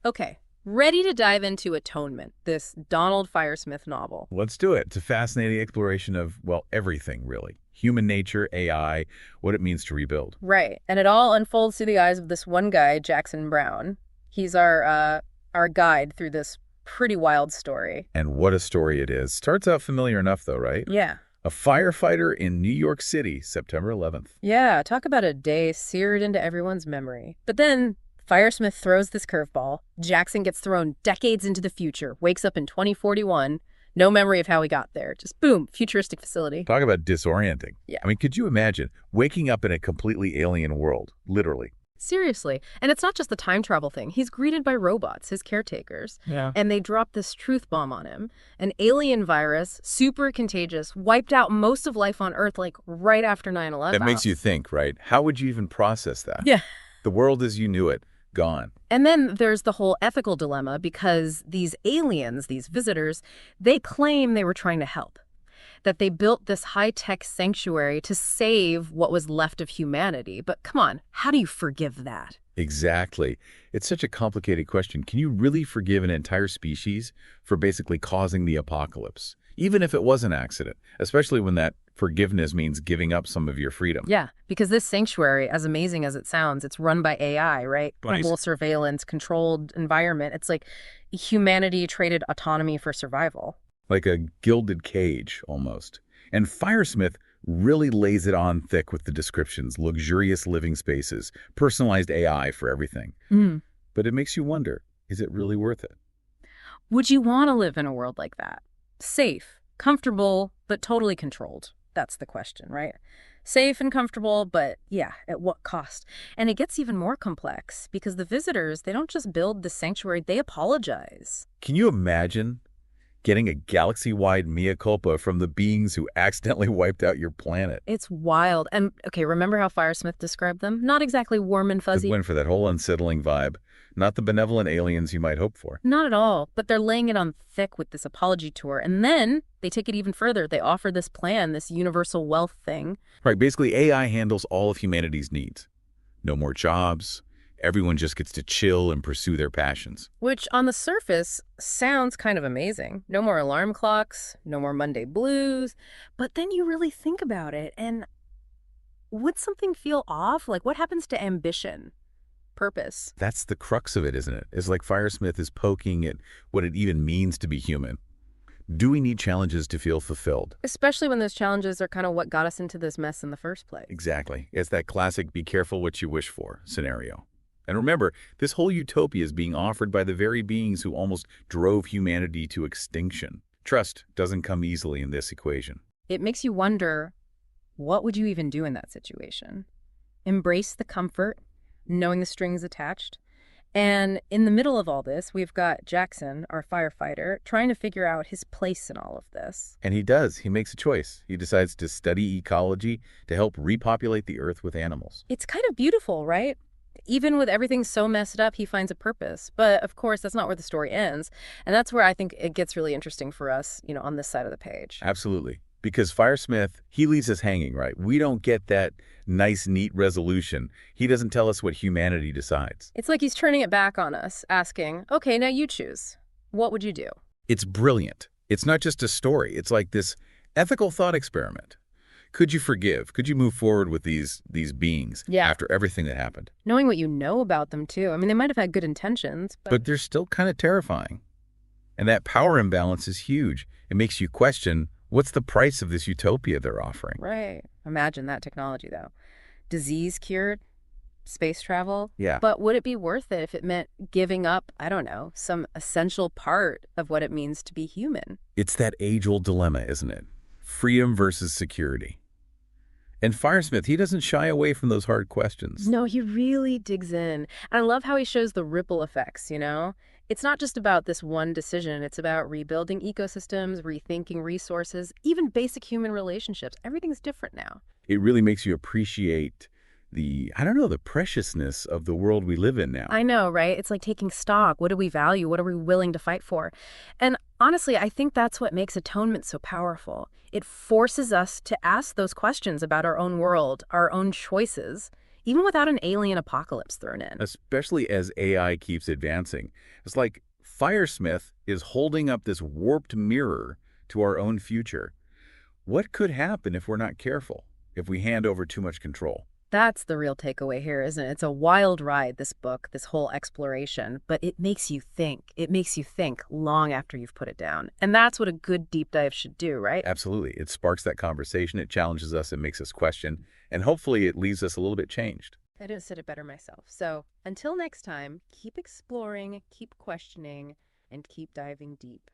Okay, ready to dive into Atonement, this Donald Firesmith novel. Let's do it. It's a fascinating exploration of, well, everything, really. Human nature, AI, what it means to rebuild. Right, and it all unfolds through the eyes of this one guy, Jackson Brown. He's our guide through this pretty wild story. And what a story it is. Starts out familiar enough, though, right? Yeah. A firefighter in New York City, September 11th. Yeah, talk about a day seared into everyone's memory. But then Firesmith throws this curveball. Jackson gets thrown decades into the future, wakes up in 2041, no memory of how he got there. Just boom, futuristic facility. Talk about disorienting. Yeah. I mean, could you imagine waking up in a completely alien world, literally? Seriously. And it's not just the time travel thing. He's greeted by robots, his caretakers. Yeah. And they drop this truth bomb on him. An alien virus, super contagious, wiped out most of life on Earth like right after 9/11. That makes you think, right? How would you even process that? Yeah. The world as you knew it, gone. And then there's the whole ethical dilemma because these aliens, these visitors, they claim they were trying to help. That they built this high-tech sanctuary to save what was left of humanity. But come on, how do you forgive that? Exactly. It's such a complicated question. Can you really forgive an entire species for basically causing the apocalypse? Even if it was an accident, especially when that forgiveness means giving up some of your freedom. Yeah, because this sanctuary, as amazing as it sounds, it's run by AI, right? Right. Global surveillance, controlled environment. It's like humanity traded autonomy for survival. Like a gilded cage, almost. And Firesmith really lays it on thick with the descriptions, luxurious living spaces, personalized AI for everything. Mm. But it makes you wonder, is it really worth it? Would you want to live in a world like that? Safe, comfortable, but totally controlled. That's the question, right? Safe and comfortable, but yeah, at what cost? And it gets even more complex because the visitors, they don't just build the sanctuary, they apologize. Can you imagine getting a galaxy-wide mea culpa from the beings who accidentally wiped out your planet? It's wild. And okay, remember how Firesmith described them? Not exactly warm and fuzzy. Went for that whole unsettling vibe. Not the benevolent aliens you might hope for. Not at all, but they're laying it on thick with this apology tour. And then they take it even further. They offer this plan, this universal wealth thing. Right, basically AI handles all of humanity's needs. No more jobs. Everyone just gets to chill and pursue their passions. Which, on the surface, sounds kind of amazing. No more alarm clocks, no more Monday blues. But then you really think about it, and would something feel off? Like, what happens to ambition? Purpose? That's the crux of it, isn't it? It's like Firesmith is poking at what it even means to be human. Do we need challenges to feel fulfilled? Especially when those challenges are kind of what got us into this mess in the first place. Exactly. It's that classic be careful what you wish for scenario. And remember, this whole utopia is being offered by the very beings who almost drove humanity to extinction. Trust doesn't come easily in this equation. It makes you wonder, what would you even do in that situation? Embrace the comfort, knowing the strings attached. And in the middle of all this, we've got Jackson, our firefighter, trying to figure out his place in all of this. And he does. He makes a choice. He decides to study ecology to help repopulate the earth with animals. It's kind of beautiful, right? Even with everything so messed up, he finds a purpose. But of course, that's not where the story ends. And that's where I think it gets really interesting for us, on this side of the page. Absolutely. Because Firesmith, he leaves us hanging, right? We don't get that nice, neat resolution. He doesn't tell us what humanity decides. It's like he's turning it back on us, asking, okay, now you choose. What would you do? It's brilliant. It's not just a story. It's like this ethical thought experiment. Could you forgive? Could you move forward with these beings after everything that happened? Knowing what you know about them, too. I mean, they might have had good intentions, but they're still kind of terrifying. And that power imbalance is huge. It makes you question, what's the price of this utopia they're offering? Right. Imagine that technology, though. Disease cured, space travel. Yeah. But would it be worth it if it meant giving up, I don't know, some essential part of what it means to be human? It's that age-old dilemma, isn't it? Freedom versus security. And Firesmith, he doesn't shy away from those hard questions. No, he really digs in. And I love how he shows the ripple effects, It's not just about this one decision. It's about rebuilding ecosystems, rethinking resources, even basic human relationships. Everything's different now. It really makes you appreciate the preciousness of the world we live in now. I know, right? It's like taking stock. What do we value? What are we willing to fight for? And honestly, I think that's what makes Atonement so powerful. It forces us to ask those questions about our own world, our own choices, even without an alien apocalypse thrown in. Especially as AI keeps advancing. It's like Firesmith is holding up this warped mirror to our own future. What could happen if we're not careful, if we hand over too much control? That's the real takeaway here, isn't it? It's a wild ride, this book, this whole exploration, but it makes you think. It makes you think long after you've put it down. And that's what a good deep dive should do, right? Absolutely. It sparks that conversation, it challenges us, it makes us question, and hopefully it leaves us a little bit changed. I didn't said it better myself. So until next time, keep exploring, keep questioning, and keep diving deep.